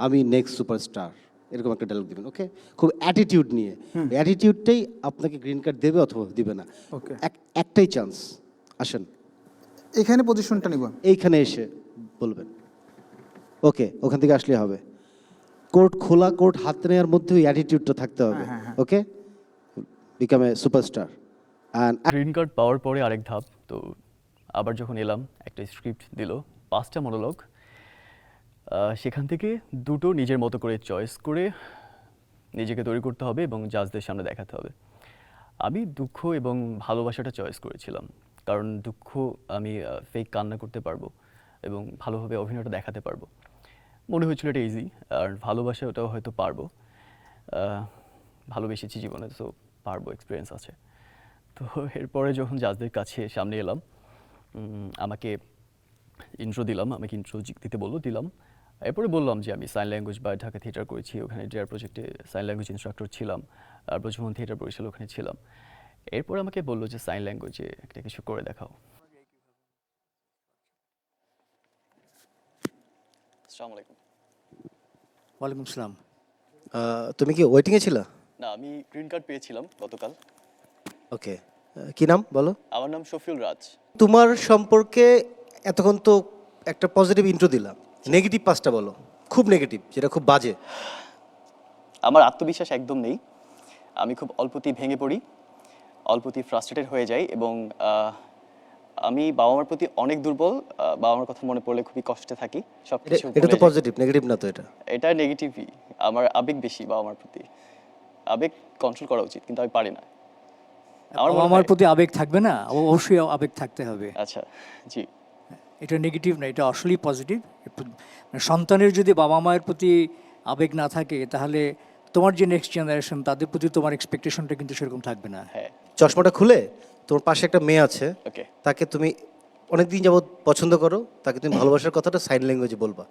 আমি next superstar, এরকম একটা ডায়লগ দিবেন। ওকে, খুব অ্যাটিটিউড নিয়ে। অ্যাটিটিউডটাই আপনাকে গ্রিন কার্ড দেবে অথবা দিবে না। ওকে, একটাই চান্স, আসেন এখানে পজিশনটা নিব। এইখানে এসে বলবেন। ওকে, ওখান থেকে আসলে হবে। কোর্ট খোলা, কোর্ট হাতে নেওয়ার মধ্যে ওই অ্যাটিটিউডটা থাকতে হবে। Okay, become a superstar. And green card পাওয়ার পরে আরেক ধাপ, তো আবার যখন এলাম একটা স্ক্রিপ্ট দিল 5টা মনোলগ, সেখান থেকে দুটো নিজের মতো করে চয়েস করে নিজেকে তৈরি করতে হবে এবং জাজদের সামনে দেখাতে হবে। আমি দুঃখ এবং ভালোবাসাটা চয়েস করেছিলাম, কারণ দুঃখ আমি ফেক কান্না করতে পারবো এবং ভালোভাবে অভিনয়টা দেখাতে পারবো, মনে হয়েছিল এটা ইজি। আর ভালোবাসা ওটাও হয়তো পারবো, ভালোবেসেছি জীবনে, তো পারবো, এক্সপিরিয়েন্স আছে। তো এরপরে যখন জাজদের কাছে সামনে এলাম, আমাকে ইন্ট্রো দিলাম, আমাকে ইন্ট্রো দিতে বললো, দিলাম। এরপরে বললাম যে আমি সাইন ল্যাঙ্গুয়েজ বা ঢাকা থিয়েটার করেছি, ওখানে ডিআর প্রজেক্টে সাইন ল্যাঙ্গুয়েজ ইনস্ট্রাক্টর ছিলাম, আর ব্রজমোহন থিয়েটার বরিশাল ওখানে ছিলাম। এরপর আমাকে বললো যে সাইন ল্যাঙ্গুয়েজে একটা কিছু করে দেখাও। আসসালামু আলাইকুম। ওয়ালাইকুম আসসালাম। তুমি কি ওয়েটিংয়ে ছিলা? না, আমি গ্রিন কার্ড পেয়েছিলাম গতকাল। ওকে, কি নাম বলো? আমার নাম শফিউল রাজ। তোমার সম্পর্কে এতক্ষণ তো একটা পজিটিভ ইন্ট্রো দিলাম, নেগেটিভ 5টা বলো, খুব নেগেটিভ, যেটা খুব বাজে। আমার আত্মবিশ্বাস একদম নেই, আমি খুব অল্পতেই ভেঙে পড়ি, অল্পতেই ফ্রাস্ট্রেটেড হয়ে যাই, এবং আমি বাবা মার প্রতি অনেক দুর্বল। বাবা মার কথা মনে পড়লে খুবই কষ্টে থাকি, সব কিছু এটা ভুলে তো যাই। পজিটিভ, নেগেটিভ না তো এটা। এটা নেগেটিভই, আমার আবেগ বেশি বাবা মার প্রতি। আবেগ কন্ট্রোল করা উচিত, কিন্তু আমি পারি না। আমার মনে আমার হয়- প্রতি আবেগ থাকবে না? অবশ্যই আবেগ থাকতে হবে। আচ্ছা, জি। এটা নেগেটিভ না, এটা আসলেই পজিটিভ। সন্তানের যদি বাবা মায়ের প্রতি আবেগ না থাকে, তাহলে তোমার যে নেক্সট জেনারেশন, তাদের প্রতি তোমার এক্সপেকটেশনটা কিন্তু সেরকম থাকবে না। হ্যাঁ, চশমাটা খুলে তোমার পাশে একটা মেয়ে আছে, ওকে। তাকে তুমি অনেকদিন যাবত পছন্দ করো, তাকে তুমি ভালোবাসার কথাটা সাইন ল্যাঙ্গুয়েজে বলবা।